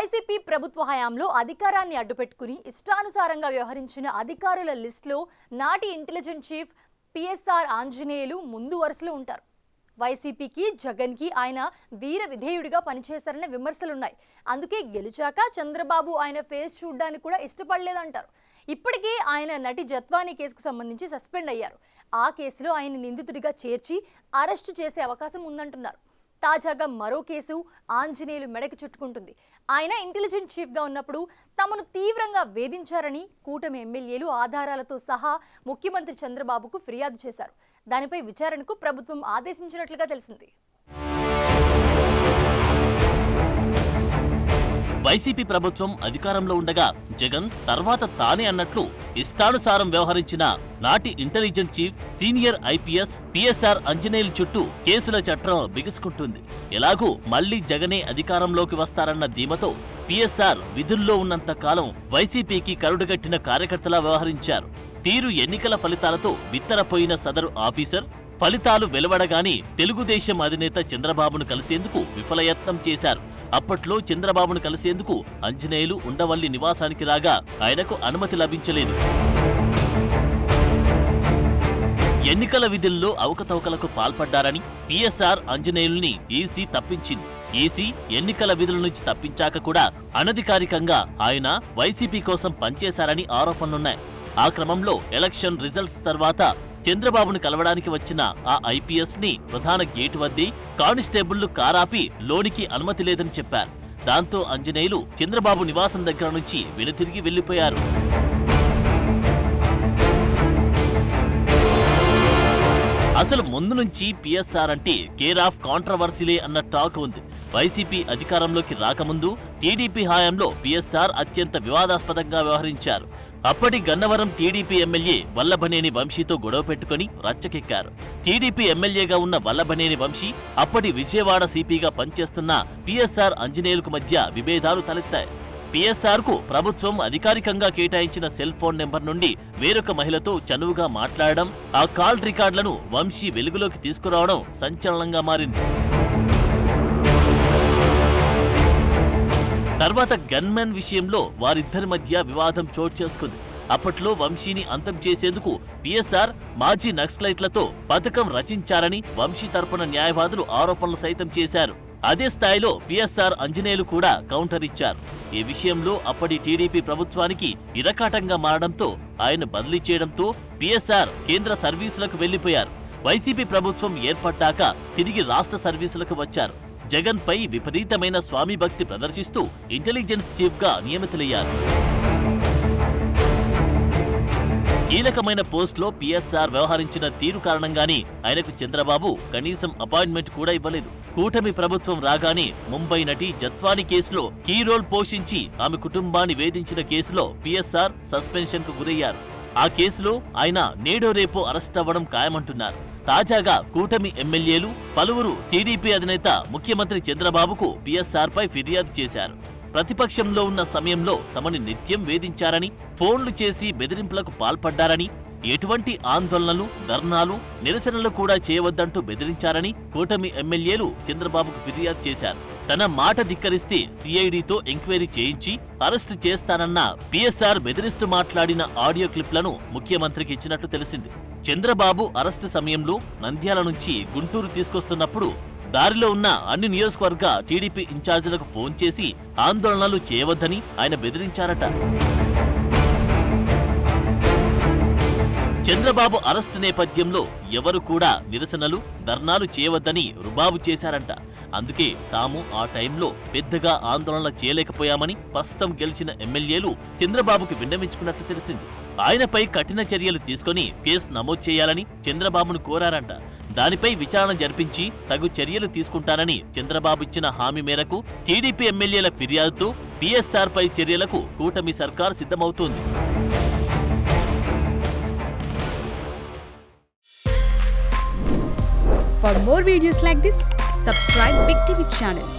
YCP ప్రభుత్వ హయాంలో అధికారాన్ని అడ్డుపెట్టుకుని ఇష్టానుసారంగా వ్యవహరించిన అధికారుల లిస్టులో నాటి ఇంటెలిజెన్స్ చీఫ్ పిఎస్ఆర్ ఆంజనేయులు ముందు వరుసలో ఉంటారు. వైసీపీకి జగన్కి ఆయన వీర విధేయుడిగా పనిచేశారనే విమర్శలున్నాయి. అందుకే గెలిచాక చంద్రబాబు ఆయన ఫేస్ చూడడానికి కూడా ఇష్టపడలేదంటారు. ఇప్పటికే ఆయన నటి జత్వానీ కేసుకు సంబంధించి సస్పెండ్ అయ్యారు. ఆ కేసులో ఆయన నిందితుడిగా చేర్చి అరెస్టు చేసే అవకాశం ఉందంటున్నారు. తాజాగా మరో కేసు ఆంజనేయులు మెడకు చుట్టుకుంటుంది. ఆయన ఇంటెలిజెన్స్ చీఫ్గా ఉన్నప్పుడు తమను తీవ్రంగా వేధించారని కూటమి ఎమ్మెల్యేలు ఆధారాలతో సహా ముఖ్యమంత్రి చంద్రబాబుకు ఫిర్యాదు చేశారు. దానిపై విచారణకు ప్రభుత్వం ఆదేశించినట్లుగా తెలిసింది. వైసీపీ ప్రభుత్వం అధికారంలో ఉండగా జగన్ తర్వాత తానే అన్నట్లు ఇష్టానుసారం వ్యవహరించిన నాటి intelligence chief senior IPS PSR Anjaneyulu చుట్టూ కేసుల చట్టం బిగుసుకుంటుంది. ఎలాగూ మళ్లీ జగనే అధికారంలోకి వస్తారన్న ధీమతో పిఎస్ఆర్ విధుల్లో ఉన్నంత కాలం వైసీపీకి కరుడుగట్టిన కార్యకర్తలా వ్యవహరించారు. తీరు ఎన్నికల ఫలితాలతో బిత్తరపోయిన సదరు ఆఫీసర్ ఫలితాలు వెలువడగానే తెలుగుదేశం అధినేత చంద్రబాబును కలిసేందుకు విఫలయత్నం చేశారు. అప్పట్లో చంద్రబాబును కలిసేందుకు ఆంజనేయులు ఉండవల్లి నివాసానికి రాగా ఆయనకు అనుమతి లభించలేదు. ఎన్నికల విధుల్లో అవకతవకలకు పాల్పడ్డారని పిఎస్ఆర్ ఆంజనేయుల్ని ఈసీ తప్పించింది. ఈసీ ఎన్నికల విధుల నుంచి తప్పించాక కూడా అనధికారికంగా ఆయన వైసీపీ కోసం పనిచేశారని ఆరోపణలున్నాయి. ఆ క్రమంలో ఎలక్షన్ రిజల్ట్స్ తర్వాత చంద్రబాబును కలవడానికి వచ్చిన ఆ ఐపీఎస్ ని ప్రధాన గేటు వద్దే కానిస్టేబుళ్లు కారాపి లోనికి అనుమతి లేదని చెప్పారు. దాంతో ఆంజనేయులు చంద్రబాబు నివాసం దగ్గర నుంచి వెనుతిరిగి వెళ్లిపోయారు. అసలు ముందు నుంచి పిఎస్ఆర్ అంటే కేర్ ఆఫ్ కాంట్రవర్సీలే అన్న టాక్ ఉంది. వైసీపీ అధికారంలోకి రాకముందు టీడీపీ హయాంలో పిఎస్ఆర్ అత్యంత వివాదాస్పదంగా వ్యవహరించారు. అప్పటి గన్నవరం టీడీపీ ఎమ్మెల్యే వల్లభనేని వంశీతో గొడవ పెట్టుకుని రచ్చకెక్కారు. టీడీపీ ఎమ్మెల్యేగా ఉన్న వల్లభనేని వంశీ అప్పటి విజయవాడ సిపిగా పనిచేస్తున్న పిఎస్ఆర్ ఆంజనేయులకు మధ్య విభేదాలు తలెత్తాయి. పిఎస్ఆర్ కు ప్రభుత్వం అధికారికంగా కేటాయించిన సెల్ ఫోన్ నెంబర్ నుండి వేరొక మహిళతో చనువుగా మాట్లాడడం, ఆ కాల్ రికార్డులను వంశీ వెలుగులోకి తీసుకురావడం సంచలనంగా మారింది. తర్వాత గన్మెన్ విషయంలో వారిద్దరి మధ్య వివాదం చోటు చేసుకుంది. అప్పట్లో వంశీని అంతం చేసేందుకు పిఎస్ఆర్ మాజీ నక్సలైట్లతో పథకం రచించారని వంశీ తరపున న్యాయవాదులు ఆరోపణలు సైతం చేశారు. అదే స్థాయిలో పిఎస్ఆర్ ఆంజనేయులు కూడా కౌంటర్ ఇచ్చారు. ఈ విషయంలో అప్పటి టీడీపీ ప్రభుత్వానికి ఇరకాటంగా మారడంతో ఆయన బదిలీ చేయడంతో పిఎస్ఆర్ కేంద్ర సర్వీసులకు వెళ్లిపోయారు. వైసీపీ ప్రభుత్వం ఏర్పడ్డాక తిరిగి రాష్ట్ర సర్వీసులకు వచ్చారు. జగన్ పై విపరీతమైన స్వామి భక్తి ప్రదర్శిస్తూ ఇంటెలిజెన్స్ చీఫ్ గా నియమితులయ్యారు. కీలకమైన పోస్టులో పిఎస్ఆర్ వ్యవహరించిన తీరు కారణంగానే ఆయనకు చంద్రబాబు కనీసం అపాయింట్మెంట్ కూడా ఇవ్వలేదు. కూటమి ప్రభుత్వం రాగానే ముంబై నటి జత్వానీ కేసులో కీ రోల్ పోషించి ఆమె కుటుంబాన్ని వేధించిన కేసులో పిఎస్ఆర్ సస్పెన్షన్ కు గురయ్యారు. ఆ కేసులో ఆయన నేడో రేపో అరెస్ట్ అవ్వడం ఖాయమంటున్నారు. తాజాగా కూటమి ఎమ్మెల్యేలు పలువురు టీడీపీ అధినేత ముఖ్యమంత్రి చంద్రబాబుకు పిఎస్ఆర్ పై ఫిర్యాదు చేశారు. ప్రతిపక్షంలో ఉన్న సమయంలో తమని నిత్యం వేధించారని, ఫోన్లు చేసి బెదిరింపులకు పాల్పడ్డారని, ఎటువంటి ఆందోళనలు, ధర్నాలు, నిరసనలు కూడా చేయవద్దంటూ బెదిరించారని కూటమి ఎమ్మెల్యేలు చంద్రబాబుకు ఫిర్యాదు చేశారు. తన మాట ధిక్కరిస్తే సిఐడితో ఎంక్వైరీ చేయించి అరెస్టు చేస్తానన్న పిఎస్ఆర్ బెదిరిస్తూ మాట్లాడిన ఆడియో క్లిప్లను ముఖ్యమంత్రికి ఇచ్చినట్లు తెలిసింది. చంద్రబాబు అరెస్టు సమయంలో నంద్యాల నుంచి గుంటూరు తీసుకొస్తున్నప్పుడు దారిలో ఉన్న అన్ని నియోజకవర్గ టీడీపీ ఇన్ఛార్జీలకు ఫోన్ చేసి ఆందోళనలు చేయవద్దని ఆయన బెదిరించారట. చంద్రబాబు అరెస్టు నేపథ్యంలో ఎవరు కూడా నిరసనలు, ధర్నాలు చేయవద్దని రుబాబు చేశారంట. అందుకే తాము ఆ టైంలో పెద్దగా ఆందోళన చేయలేకపోయామని ప్రస్తుతం గెలిచిన ఎమ్మెల్యేలు చంద్రబాబుకి విన్నవించుకున్నట్లు తెలిసింది. ఆయనపై కఠిన చర్యలు తీసుకుని కేసు నమోదు చేయాలని చంద్రబాబును కోరారంట. దానిపై విచారణ జరిపించి తగు చర్యలు తీసుకుంటానని చంద్రబాబు ఇచ్చిన హామీ మేరకు టీడీపీ ఎమ్మెల్యేల ఫిర్యాదుతో పిఎస్ఆర్ పై చర్యలకు కూటమి సర్కార్ సిద్ధమవుతోంది. For more videos like this, subscribe Big TV channel.